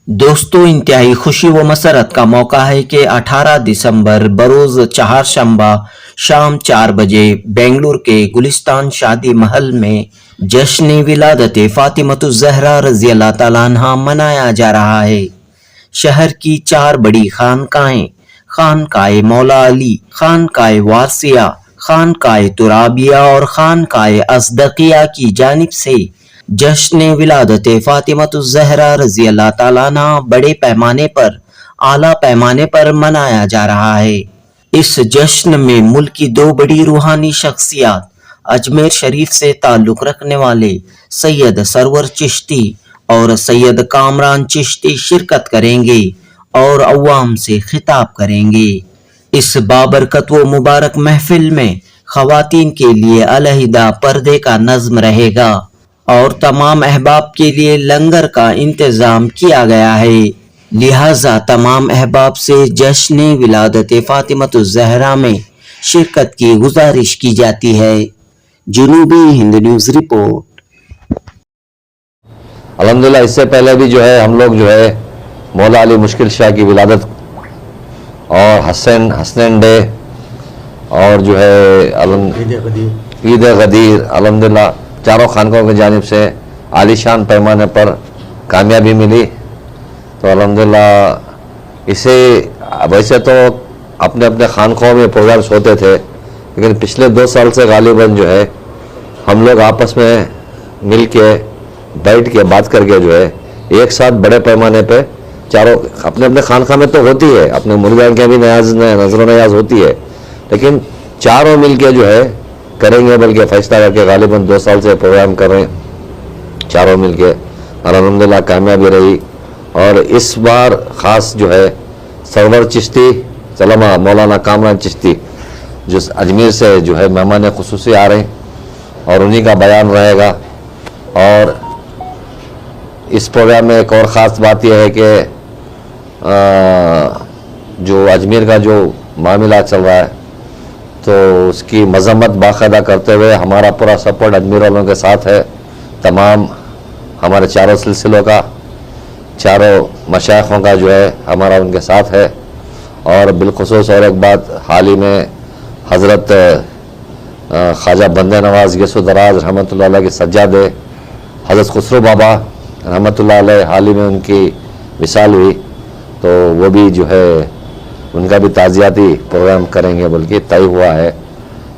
दोस्तों, इंतहाई खुशी व मसरत का मौका है कि 18 दिसंबर बरोज़ चहारशंबा शाम 4 बजे बेंगलुरु के गुलिस्तान शादी महल में जश्न विलादत फातिमतुज़्ज़हरा रज़ी अल्लाह तआला अन्हा मनाया जा रहा है। शहर की 4 बड़ी खानकाएं खानकाए मौला अली, खानकाए वासिया, खानकाए तुराबिया और खानकाए अज़दकिया की जानिब से जश्न विलादत फातिमतुज़्ज़हरा रज़ी अल्लाह तआला अन्हा बड़े पैमाने पर आला पैमाने पर मनाया जा रहा है। इस जश्न में मुल्क की 2 बड़ी रूहानी शख्सियात अजमेर शरीफ से ताल्लुक़ रखने वाले सैयद सरवर चिश्ती और सैयद कामरान चिश्ती शिरकत करेंगे और अवाम से खिताब करेंगे। इस बाबरकत व मुबारक महफिल में ख़वातीन के लिए अलहदा पर्दे का नज़्म रहेगा और तमाम अहबाब के लिए लंगर का इंतज़ाम किया गया है। लिहाजा तमाम अहबाब से जश्न विलादत फातिमतुज़्ज़हरा में शिरकत की गुजारिश की जाती है। जुनूबी हिंद न्यूज़ रिपोर्ट। अल्हम्दुलिल्लाह, इससे पहले भी जो है हम लोग जो है मौला अली मुश्किल शाह की विलादत और हसनैन डे और जो है ईद गदीर अल्हम्दुलिल्लाह चारों खानकों की जानिब से आलीशान पैमाने पर कामयाबी मिली। तो अल्हम्दुलिल्लाह इसे वैसे तो अपने अपने खानकों में प्रोग्राम्स होते थे, लेकिन पिछले 2 साल से गालिबन जो है हम लोग आपस में मिल के बैठ के बात करके जो है एक साथ बड़े पैमाने पे चारों अपने अपने खानका में तो होती है, अपने मुर्गियान के भी नजर न्याज होती है, लेकिन चारों मिल के जो है करेंगे, बल्कि फैसला करके गालिबन 2 साल से प्रोग्राम कर रहे हैं चारों मिल के और अल्हम्दुलिल्लाह कामयाबी रही। और इस बार ख़ास जो है सरवर चिश्ती सलामा मौलाना कामरान चिश्ती जो अजमेर से जो है मेहमान खुसूसी आ रहे हैं और उन्हीं का बयान रहेगा। और इस प्रोग्राम में एक और ख़ास बात यह है कि जो अजमेर का जो मामला चल रहा है तो उसकी मजम्मत बाकायदा करते हुए हमारा पूरा सपोर्ट अजमेर वालों के साथ है। तमाम हमारे चारों सिलसिलों का, चारों मशाइखों का जो है हमारा उनके साथ है। और बिलखुसूस और एक बात, हाल ही में हज़रत ख्वाजा बंदे नवाज यसु दराज रहमतुल्लाह अलैह के सज्जादे हज़रत खुसरो बाबा रहमतुल्लाह अलैह हाल ही में उनकी विसाल हुई, तो वो भी जो है उनका भी ताज़ियाती प्रोग्राम करेंगे बल्कि तय हुआ है।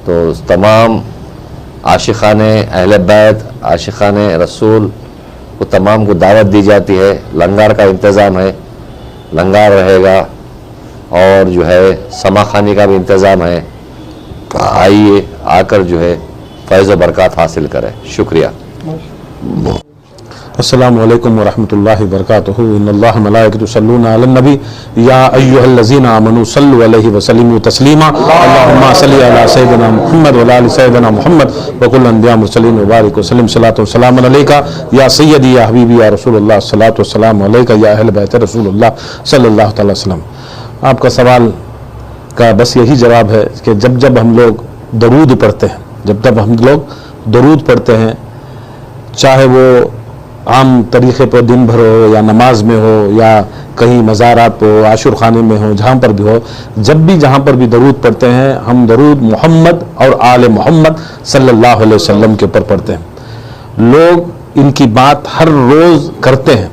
तो तमाम आशिक़ाने अहले बैत, आशिक़ाने रसूल को तमाम को दावत दी जाती है। लंगर का इंतज़ाम है, लंगर रहेगा और जो है समा खानी का भी इंतज़ाम है। आइए आकर जो है फैज़ व बरकत हासिल करें। शुक्रिया। अस्सलामु अलैकुम वरहमतुल्लाहि वबरकातुहू। इन्नल्लाह मलाइकतहु युसल्लूना अलन नबी या अय्युहल्लज़ीना आमनू सल्लु अलैहि व सल्लिमू तस्लीमा। अल्लाहुम्मा सल्लि अला सय्यिदिना मुहम्मद व अला आलि सय्यिदिना मुहम्मद व कुल्लु अंबिया मुरसलीन व बारिक व सल्लिम सलातो व सलाम अलैका या सय्यदी या हबीबी या रसूलुल्लाह सलातो व सलाम अलैका या अहले बैत रसूलुल्लाह सल्लल्लाहु अलैहि वसल्लम। आपका सवाल का बस यही जवाब है कि जब जब हम लोग दरूद पढ़ते हैं, जब जब हम लोग दरूद पढ़ते हैं, चाहे वो आम तरीक़े पर दिन भर हो या नमाज में हो या कहीं मज़ारात हो, आशुर खाने में हो, जहाँ पर भी हो, जब भी जहाँ पर भी दरूद पढ़ते हैं हम दरूद मोहम्मद और आले मोहम्मद सल्लल्लाहु अलैहि वसल्लम के ऊपर पढ़ते हैं। लोग इनकी बात हर रोज़ करते हैं,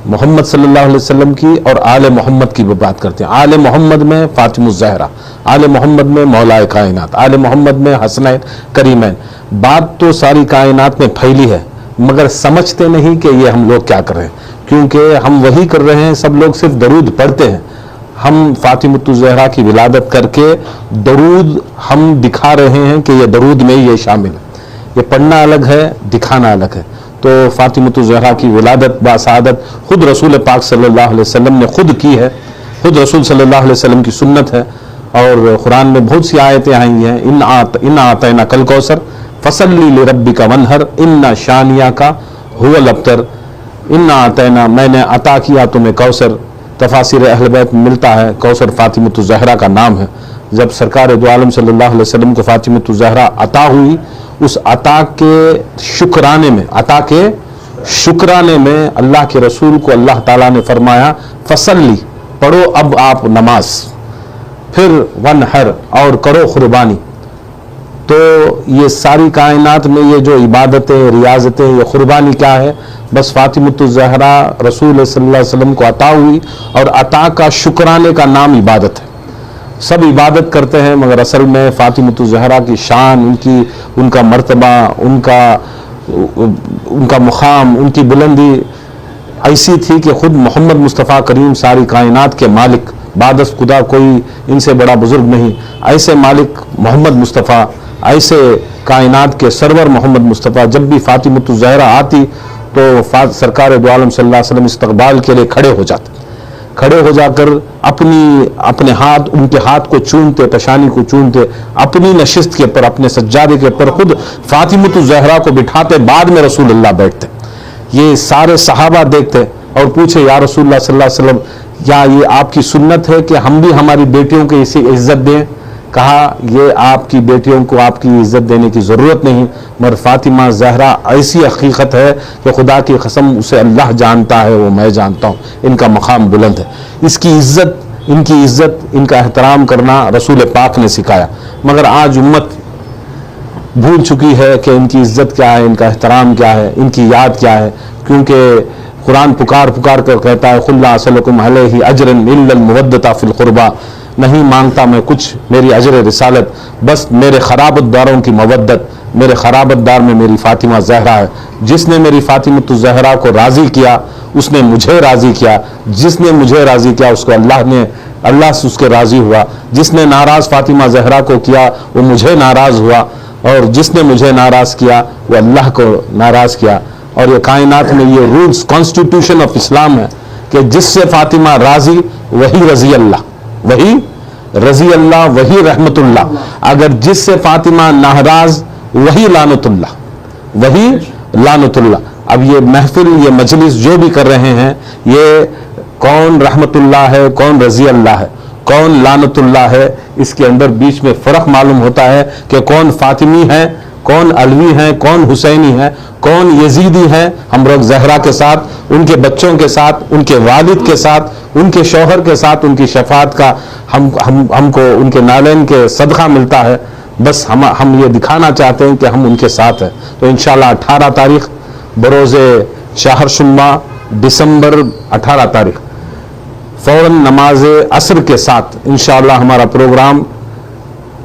मोहम्मद सल्लल्लाहु अलैहि वसल्लम की और आले मोहम्मद की भी बात करते हैं। आले मोहम्मद में फातिमुज़्ज़हरा, आले मोहम्मद में मौलाए कायनात, आले मोहम्मद में हसनैन करीमैन। बात तो सारी कायनात में फैली है, मगर समझते नहीं कि ये हम लोग क्या कर रहे हैं, क्योंकि हम वही कर रहे हैं। सब लोग सिर्फ दरूद पढ़ते हैं, हम फातिमतुज़्ज़हरा की विलादत करके दरूद हम दिखा रहे हैं कि ये दरूद में ये शामिल है। ये पढ़ना अलग है, दिखाना अलग है। तो फातिमतुज़्ज़हरा की विलादत बासादत खुद रसूल पाक सल्लल्लाहु अलैहि वसल्लम ने खुद की है, खुद रसूल सल्लल्लाहु अलैहि वसल्लम की सुन्नत है। और कुरान में बहुत सी आयतें आई हैं, इन आतैना कल कौसर फसल्ली लिरब्बिका वनहर इन्ना शानिया का हुवल अब्तर। इन्ना आतैना, मैंने अता किया तुम्हें कौसर। तफासिर अहल बैत में मिलता है कौसर फातिमतुज़्ज़हरा का नाम है। जब सरकार दो आलम सल्लल्लाहु अलैहि वसल्लम को फातिमतुज़्ज़हरा अता हुई, उस अता के शुक्राने में, अता के शुक्राने में अल्लाह के रसूल को अल्लाह ताला ने फरमाया फसल्ली, पढ़ो अब आप नमाज, फिर वनहर, और करो कुर्बानी। तो ये सारी कायनात में ये जो इबादतें, रियाजतें, ये कुर्बानी क्या है? बस फातिमतुज ज़हरा रसूल सल्लल्लाहु अलैहि वसल्लम को अता हुई, और अता का शुक्राने का नाम इबादत है। सब इबादत करते हैं, मगर असल में फातिमतुज ज़हरा की शान, उनका मर्तबा, उनका मुकाम, उनकी बुलंदी ऐसी थी कि खुद मोहम्मद मुस्तफ़ा करीम सारी कायनात के मालिक, बादस खुदा कोई इनसे बड़ा बुजुर्ग नहीं, ऐसे मालिक मोहम्मद मुस्तफ़ा, ऐसे कायनात के सरवर मोहम्मद मुस्तफ़ा जब भी फातिमतुज ज़हरा आती तो सरकार दो आलम सल्लल्लाहु अलैहि वसल्लम इस्तकबाल के लिए खड़े हो जाते, खड़े हो जाकर अपने हाथ, उनके हाथ को चूमते, पेशानी को चूमते, अपनी नशिस्त के ऊपर, अपने सज्जादे के ऊपर खुद फातिमतुज ज़हरा को बिठाते, बाद में रसूलुल्लाह बैठते। ये सारे सहाबा देखते और पूछे, या रसूलुल्लाह सल्लल्लाहु अलैहि वसल्लम, क्या ये आपकी सुन्नत है कि हम भी हमारी बेटियों को इसी इज्जत दें? कहा, ये आपकी बेटियों को आपकी इज्जत देने की ज़रूरत नहीं, मगर फातिमा ज़हरा ऐसी हकीकत है कि खुदा की कसम उसे अल्लाह जानता है, वो मैं जानता हूँ, इनका मकाम बुलंद है। इनकी इज्जत, इनका एहतराम करना रसूल पाक ने सिखाया, मगर आज उम्मत भूल चुकी है कि इनकी इज्जत क्या है, इनका एहतराम क्या है, इनकी याद क्या है। क्योंकि कुरान पुकार कर कहता है, खुल्ला असलकुम अलैहि अजरन इल्लल मुवद्दता फिल कुर्बा, नहीं मांगता मैं कुछ मेरी अजर रिसालत, बस मेरे खराबतदारों की मवद्दत, मेरे खराबतदार में मेरी फातिमा ज़हरा है। जिसने मेरी फातिमतुज ज़हरा को राज़ी किया उसने मुझे राज़ी किया, जिसने मुझे राज़ी किया उसको अल्लाह से उसके राज़ी हुआ, जिसने नाराज़ फातिमा ज़हरा को किया वो मुझे नाराज़ हुआ, और जिसने मुझे नाराज़ किया वो अल्लाह को नाराज़ किया। और ये कायनात में ये रूल्स, कॉन्स्टिट्यूशन ऑफ इस्लाम है कि जिससे फातिमा राज़ी वही रज़ी अल्लाह, वही रज़ी अल्लाह, वही रहमतुल्लाह। अगर जिससे फातिमा नाराज़ वही लानतुल्लाह, वही लानतुल्लाह। अब ये महफिल, ये मजलिस जो भी कर रहे हैं, ये कौन रहमतुल्लाह है, कौन रज़ी अल्लाह है, कौन लानतुल्लाह है, इसके अंदर बीच में फ़र्क मालूम होता है कि कौन फातिमी है, कौन अलवी है, कौन हुसैनी है, कौन यजीदी है। हम लोग ज़हरा के साथ, उनके बच्चों के साथ, उनके वालिद के साथ, उनके शौहर के साथ, उनकी शफात का हमको उनके नालैन के सदका मिलता है। बस हम ये दिखाना चाहते हैं कि हम उनके साथ हैं। तो इंशाअल्लाह 18 तारीख बरोज़े चाहरशुम्बा, दिसंबर 18 तारीख फ़ौरन नमाज असर के साथ इंशाअल्लाह हमारा programme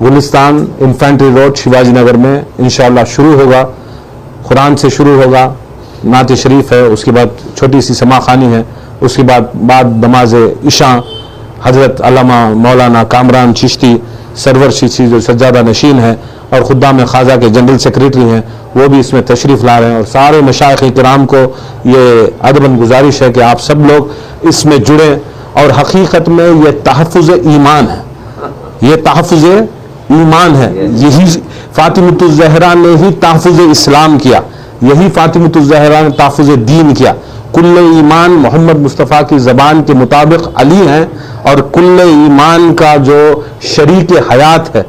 Gulistan infantry road Shivaji Nagar में इंशाअल्लाह शुरू होगा। कुरान से शुरू होगा, नात शरीफ है, उसके बाद छोटी सी समा खानी है, उसके बाद नमाज इशा हज़रत अल्लामा मौलाना कामरान चिश्ती सरवर चिश्ती जो सज्जादा नशीन है और खुद्दाम ख़ाजा के जनरल सेक्रेटरी हैं, वो भी इसमें तशरीफ़ ला रहे हैं। और सारे मशाइख़ किराम को ये अदबन गुजारिश है कि आप सब लोग इसमें जुड़ें। और हकीकत में ये तहफ़्फ़ुज़ ईमान है, ये तहफ़्फ़ुज़ ईमान है। यही फातिमतुज ज़हरा ने ही तहफ़्फ़ुज़ इस्लाम किया, यही फातिमतुज ज़हरा ने तहफ़्फ़ुज़ दीन किया। कुल्ले ईमान मोहम्मद मुस्तफ़ा की ज़बान के मुताबिक अली हैं, और कुल्ले ईमान का जो शरीक हयात है,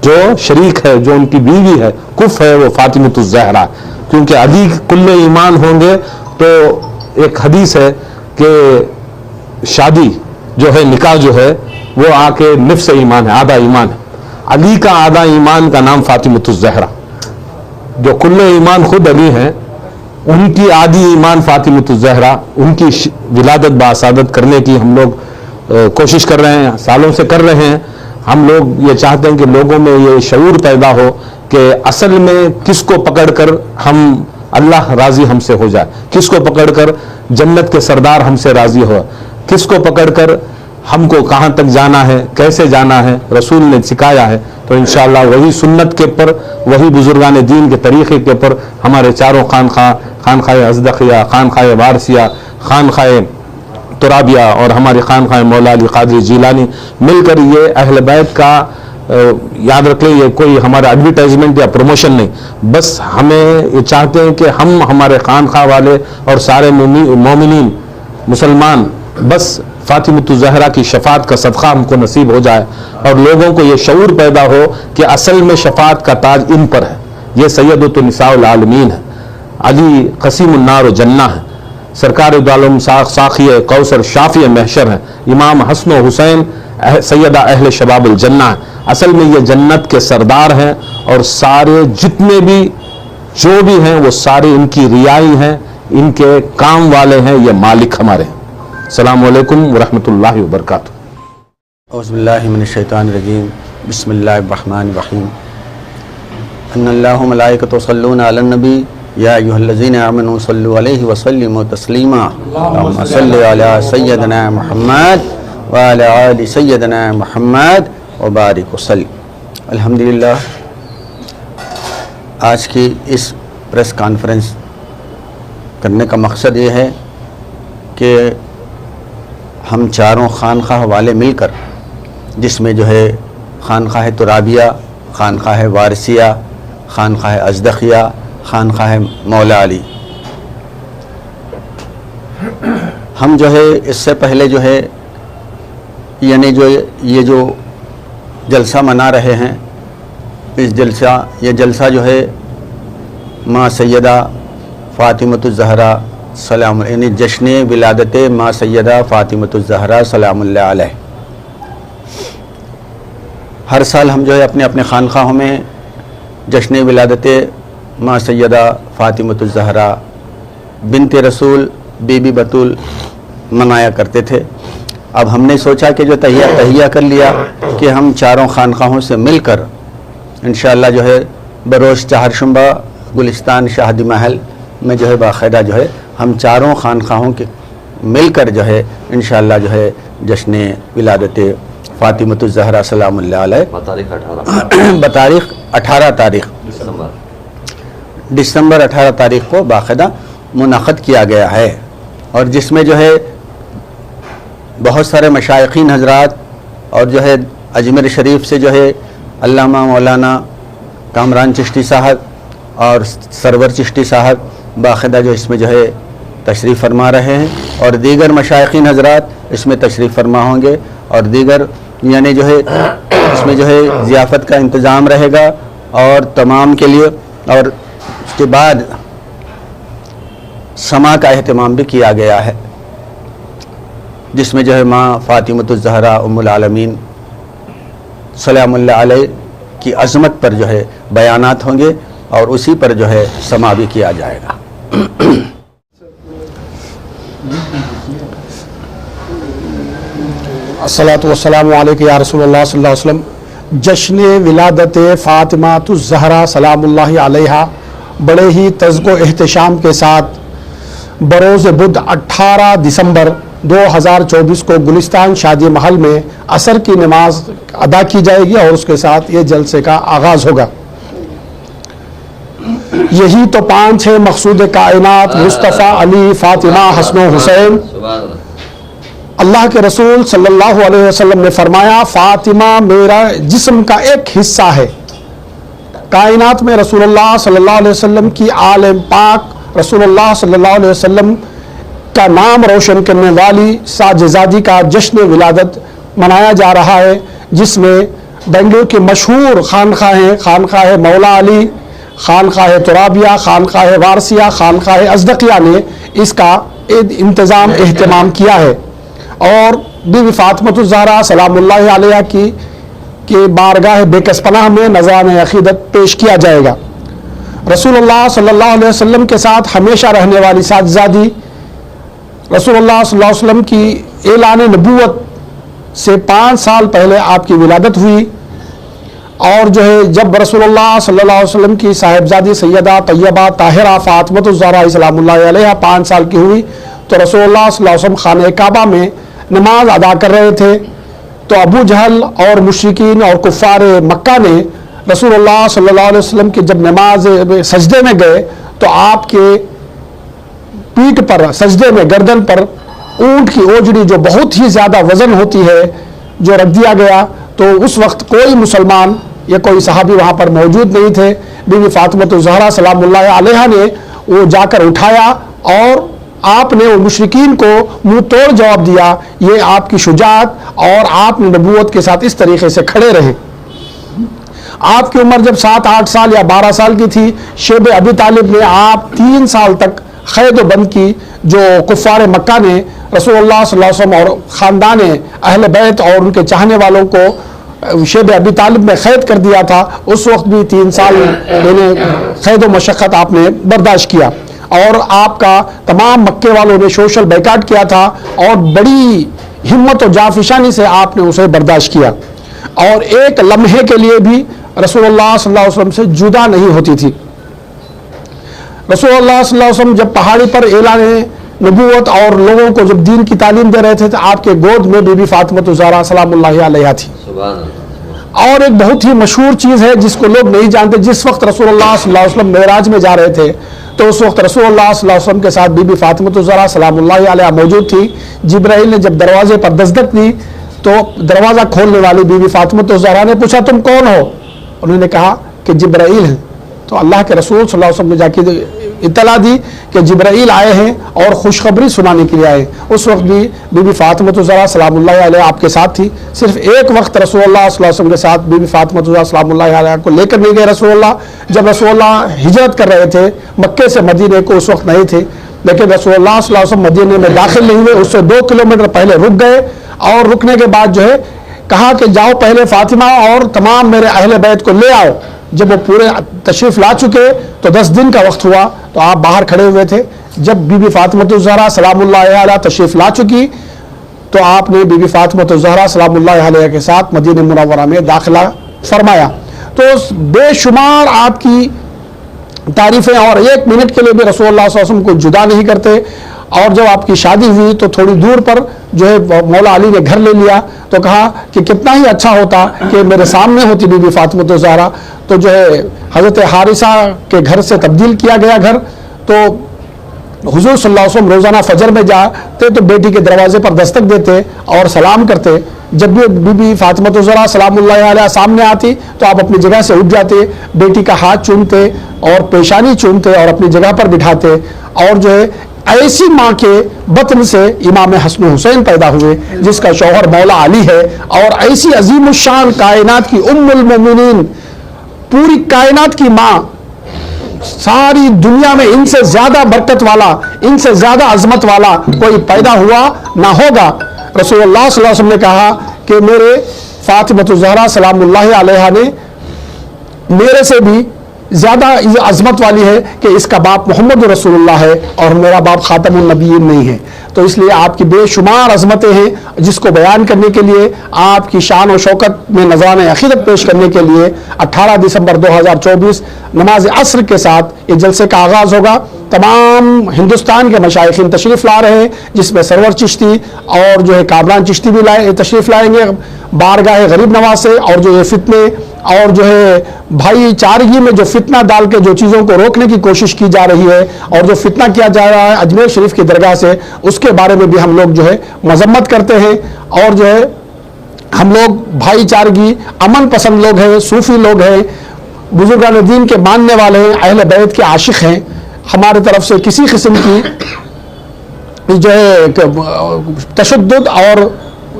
जो शरीक है, जो उनकी बीवी है, कुफ है, वो फातिमतुज ज़हरा। क्योंकि अली कुल्ले ईमान होंगे तो एक हदीस है कि शादी जो है, निकाह जो है, वो आके निफ्स ईमान है, आधा ईमान है। अली का आधा ईमान का नाम फातिमतुज ज़हरा। जो कुल्ले ईमान खुद अली हैं, उनकी आधी ईमान फातिमतुज ज़हरा, उनकी विलादत बासादत करने की हम लोग कोशिश कर रहे हैं, सालों से कर रहे हैं। हम लोग ये चाहते हैं कि लोगों में ये शऊर पैदा हो कि असल में किसको पकड़कर हम अल्लाह राज़ी हमसे हो जाए, किसको पकड़कर जन्नत के सरदार हमसे राज़ी हो, किसको पकड़कर हमको कहाँ तक जाना है, कैसे जाना है, रसूल ने सिखाया है। तो इंशाअल्लाह वही सुन्नत के ऊपर, वही बुजुर्गान दीन के तरीक़े के ऊपर हमारे चारों खानखाए अज़दक़िया, खानखाए वारसिया, खानखाए तुराबिया और हमारे खानखाए मौला अली क़ादरी जीलानी मिलकर ये अहल बैत का याद रख लें, ये कोई हमारा एडवर्टाइजमेंट या प्रमोशन नहीं, बस हमें ये चाहते हैं कि हम हमारे खानखा वाले और सारे मोमिनीन मुसलमान बस फातिमतुज ज़हरा की शफात का सदका हमको नसीब हो जाए, और लोगों को ये शऊर पैदा हो कि असल में शफात का ताज इन पर है, ये सैयदतुन निसाउल आलमीन है। علی قسیم النار و جنہ ہیں، سرکار دو عالم ساقی کوثر شافی محشر ہیں، امام حسن و حسین سیدہ اہل شباب الجنہ ہیں۔ اصل میں یہ جنت کے سردار ہیں، اور سارے جتنے بھی جو بھی ہیں وہ سارے ان کی رعائی ہیں، ان کے کام والے ہیں، یہ مالک ہمارے ہیں۔ السلام علیکم ورحمۃ اللہ وبرکاتہ۔ اعوذ باللہ من الشیطان الرجیم، بسم اللہ الرحمن الرحیم۔ ان اللہ و ملائکتہ یصلون علی النبی یا ایھا الذین آمنوا صلوا علیہ وسلموا تسلیما، اللہم صل علی سیدنا محمد وعلی آل سیدنا محمد وبارک وسلم۔ الحمدللہ، آج کی اس پریس کانفرنس کرنے کا مقصد یہ ہے کہ ہم چاروں خانقاہ والے مل کر، جس میں جو ہے خانقاہ ترابیہ، خانقاہ وارثیہ، خانقاہ ازدقیہ، خانقاہ مولا علی، ہم جو ہے اس سے پہلے جو ہے یعنی جو یہ جو جلسہ منا رہے ہیں، یہ جلسہ جو ہے ماں سیدہ فاطمۃ الزہرا سلام، یعنی جشن ولادت ماں سیدہ فاطمۃ الزہرا سلام اللہ علیہ۔ ہر سال ہم جو ہے اپنے اپنے خانقاہوں میں جشن ولادت ماں سیدہ فاطمۃ الزہرا بنت رسول بی بی بطول منایا کرتے تھے۔ اب ہم نے سوچا کہ جو تہیہ کر لیا کہ ہم چاروں خانقاہوں سے مل کر انشاءاللہ جو ہے بروز چہارشنبہ گلستان شادی محل میں جو ہے باقاعدہ جو ہے ہم چاروں خانقاہوں کے مل کر جو ہے انشاءاللہ جو ہے جشن ولادت فاطمۃ الزہرا سلام اللہ علیہ بتاریخ 18 دسمبر 18 تاریخ کو باقاعدہ منعقد کیا گیا ہے، اور جس میں جو ہے بہت سارے مشائقین حضرات اور جو ہے اجمیر شریف سے جو ہے علامہ مولانا کامران چشتی صاحب اور سرور چشتی صاحب باقاعدہ جو اس میں جو ہے تشریف فرما رہے ہیں، اور دیگر مشائقین حضرات اس میں تشریف فرما ہوں گے، اور دیگر یعنی جو ہے اس میں جو ہے ضیافت کا انتظام رہے گا، اور تمام کے لیے، اور اس کے بعد سما کا اہتمام بھی کیا گیا ہے، جس میں جو ہے ماں فاطمۃ الزہرا ام العالمین سلام اللہ علیہ کی عظمت پر جو ہے بیانات ہوں گے، اور اسی پر جو ہے سما بھی کیا جائے گا۔ الصلاۃ والسلام علیک یا رسول اللہ صلی اللہ علیہ وسلم۔ جشن ولادت فاطمۃ الزہرا سلام اللہ علیہا بڑے ہی تزک و احتشام کے ساتھ بروز بدھ 18 دسمبر 2024 کو گلستان شادی محل میں عصر کی نماز ادا کی جائے گی، اور اس کے ساتھ یہ جلسے کا آغاز ہوگا۔ یہی تو 5 ہے مقصود کائنات، مصطفیٰ علی فاطمہ حسن و حسین۔ اللہ کے رسول صلی اللہ علیہ وسلم نے فرمایا، فاطمہ میرا جسم کا ایک حصہ ہے۔ کائنات میں رسول اللہ صلی اللہ علیہ وسلم کی آل پاک رسول اللہ صلی اللہ علیہ وسلم کا نام روشن کرنے والی ساجزادی کا جشن ولادت منایا جا رہا ہے، جس میں بنگلور کی مشہور خانقاہیں، خانقاہ مولا علی، خانقاہ ترابیہ، خانقاہ وارثیہ، خانقاہ ازدقیہ نے اس کا انتظام اہتمام کیا ہے، اور بی بی فاطمۃ الزہرا سلام اللہ علیہ کی بارگاہ بے کس پناہ میں نذرانہ عقیدت پیش کیا جائے گا۔ رسول اللہ صلی اللہ علیہ وسلم کے ساتھ ہمیشہ رہنے والی ساجزادی، رسول اللہ صلی اللہ علیہ وسلم کی اعلان نبوت سے 5 سال پہلے آپ کی ولادت ہوئی، اور جو ہے جب رسول اللہ صلی اللہ علیہ وسلم کی صاحبزادی سیدہ طیبہ طاہرہ فاطمۃ الزہرا سلام اللہ علیہ 5 سال کی ہوئی، تو رسول اللہ صلی اللہ علیہ وسلم خانہ کعبہ میں نماز ادا کر رہے تھے، تو ابو جہل اور مشرکین اور کفار مکہ نے رسول اللہ صلی اللہ علیہ وسلم کی جب نماز سجدے میں گئے تو آپ کے پیٹھ پر سجدے میں گردن پر اونٹ کی اوجڑی جو بہت ہی زیادہ وزن ہوتی ہے جو رکھ دیا گیا، تو اس وقت کوئی مسلمان یا کوئی صحابی وہاں پر موجود نہیں تھے۔ بی بی فاطمۃ الزہرا سلام اللہ علیہا نے وہ جا کر اٹھایا، اور آپ نے وہ مشرکین کو منہ توڑ جواب دیا۔ یہ آپ کی شجاعت، اور آپ نے نبوت کے ساتھ اس طریقے سے کھڑے رہے۔ آپ کی عمر جب 7-8 سال یا 12 سال کی تھی، شیب ابی طالب نے آپ 3 سال تک قید و بند کی، جو کفار مکہ نے رسول اللہ صلی اللہ علیہ وسلم اور خاندان اہل بیت اور ان کے چاہنے والوں کو شیب ابی طالب میں قید کر دیا تھا، اس وقت بھی 3 سال قید و مشقت آپ نے برداشت کیا، اور آپ کا تمام مکے والوں نے سوشل بائیکاٹ کیا تھا، اور بڑی ہمت و جافشانی سے آپ نے اسے برداشت کیا، اور ایک لمحے کے لیے بھی رسول اللہ صلی اللہ علیہ وسلم سے جدا نہیں ہوتی تھی۔ رسول اللہ صلی اللہ علیہ وسلم جب پہاڑی پر اعلان نبوت اور لوگوں کو جب دین کی تعلیم دے رہے تھے تو آپ کے گود میں بی بی فاطمہ الزہرا سلام اللہ علیہا تھی۔ اور ایک بہت ہی مشہور چیز ہے جس کو لوگ نہیں جانتے، جس وقت رسول اللہ صلی اللہ علیہ وسلم معراج میں جا رہے تھے تو اس وقت رسول اللہ صلی اللہ علیہ وسلم کے ساتھ بی بی فاطمہ الزہرا سلام اللہ علیہا موجود تھی۔ جبرائیل نے جب دروازے پر دستک دی تو دروازہ کھولنے والی بی بی فاطمہ الزہرا نے پوچھا تم کون ہو؟ انہوں نے کہا کہ جبرائیل ہیں۔ تو اللہ کے رسول صلی اللہ علیہ وسلم نے جا کے اطلاع دی کہ جبرائیل آئے ہیں اور خوشخبری سنانے کے لیے آئے۔ اس وقت بھی بی بی فاطمہ الزہرا سلام اللہ علیہا آپ کے ساتھ تھی۔ صرف ایک وقت رسول اللہ صلی اللہ علیہ وسلم کے ساتھ بی بی فاطمہ الزہرا سلام اللہ علیہا کو لے کر نہیں گئے رسول اللہ، جب رسول اللہ ہجرت کر رہے تھے مکے سے مدینے کو، اس وقت نہیں تھے، لیکن رسول اللہ صلی اللہ علیہ وسلم مدینے میں داخل نہیں ہوئے، اس سے 2 کلومیٹر پہلے رک گئے، اور رکنے کے بعد جو ہے کہا کہ جاؤ پہلے فاطمہ اور تمام میرے اہل بیت کو لے آؤ۔ جب وہ پورے تشریف لا چکے تو 10 دن کا وقت ہوا تو آپ باہر کھڑے ہوئے تھے۔ جب بی بی فاطمہ الزہرا سلام اللہ علیہا تشریف لا چکی تو آپ نے بی بی فاطمہ الزہرا سلام اللہ علیہا کے ساتھ مدینہ منورہ میں داخلہ فرمایا۔ تو بے شمار آپ کی تعریفیں، اور 1 منٹ کے لیے بھی رسول اللہ صلی اللہ علیہ وسلم کو جدا نہیں کرتے۔ اور جب آپ کی شادی ہوئی تو تھوڑی دور پر جو ہے مولا علی نے گھر لے لیا، تو کہا کہ کتنا ہی اچھا ہوتا کہ میرے سامنے ہوتی بی بی فاطمہ الزہرا، تو جو ہے حضرت حارثہ کے گھر سے تبدیل کیا گیا گھر۔ تو حضور صلی اللہ علیہ وسلم روزانہ فجر میں جاتے تو بیٹی کے دروازے پر دستک دیتے اور سلام کرتے۔ جب بھی بی بی فاطمہ الزہرا سلام اللہ علیہا سامنے آتی تو آپ اپنی جگہ سے اٹھ جاتے، بیٹی کا ہاتھ چومتے اور پیشانی چومتے اور اپنی جگہ پر بٹھاتے، اور جو ہے ایسی ماں کے بطن سے امام حسن حسین پیدا ہوئے جس کا شوہر مولا علی ہے، اور ایسی عظیم الشان کائنات کی ام المومنین، پوری کائنات کی ماں، ساری دنیا میں ان سے زیادہ برکت والا، ان سے زیادہ عظمت والا کوئی پیدا ہوا نہ ہوگا۔ رسول اللہ صلی اللہ علیہ وسلم نے کہا کہ میرے فاطمہ الزہرا سلام اللہ علیہا نے میرے سے بھی زیادہ عظمت والی ہے کہ اس کا باپ محمد رسول اللہ ہے اور میرا باپ خاتم النبیین نہیں ہے۔ تو اس لیے آپ کی بے شمار عظمتیں ہیں جس کو بیان کرنے کے لیے، آپ کی شان و شوکت میں نذرانہ عقیدت پیش کرنے کے لیے 18 دسمبر 2024 نماز عصر کے ساتھ یہ جلسے کا آغاز ہوگا۔ تمام ہندوستان کے مشائخین تشریف لا رہے ہیں، جس میں سرور چشتی اور جو ہے کامران چشتی بھی تشریف لائیں گے بارگاہ غریب نواز سے، اور جو یہ فتنے اور جو ہے بھائی چارگی میں جو فتنہ ڈال کے جو چیزوں کو روکنے کی کوشش کی جا رہی ہے اور جو فتنہ کیا جا رہا ہے اجمیر شریف کی درگاہ سے، اس کے بارے میں بھی ہم لوگ جو ہے مذمت کرتے ہیں۔ اور جو ہے ہم لوگ بھائی چارگی، امن پسند لوگ ہیں، صوفی لوگ ہیں، بزرگان دین کے ماننے والے ہیں، اہل بیت کے عاشق ہیں۔ ہمارے طرف سے کسی قسم کی جو ہے تشدد اور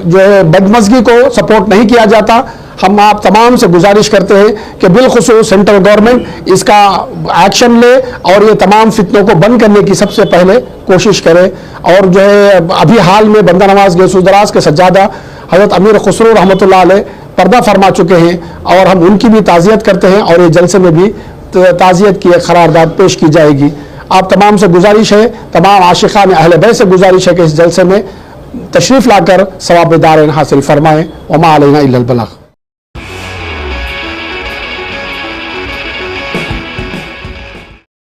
جو ہے بدمزگی کو سپورٹ نہیں کیا جاتا۔ ہم آپ تمام سے گزارش کرتے ہیں کہ بالخصوص سینٹرل گورنمنٹ اس کا ایکشن لے اور یہ تمام فتنوں کو بند کرنے کی سب سے پہلے کوشش کرے۔ اور جو ہے ابھی حال میں بندہ نواز گیسو دراز کے سجادہ حضرت امیر خسرو رحمۃ اللہ علیہ پردہ فرما چکے ہیں، اور ہم ان کی بھی تعزیت کرتے ہیں، اور یہ جلسے میں بھی تعزیت کی ایک قرارداد پیش کی جائے گی۔ آپ تمام سے گزارش ہے، تمام عاشقان اہل بیت سے گزارش ہے کہ اس جلسے میں تشریف لا کر ثواب دارین حاصل فرمائیں۔ وما علینا الا البلاغ۔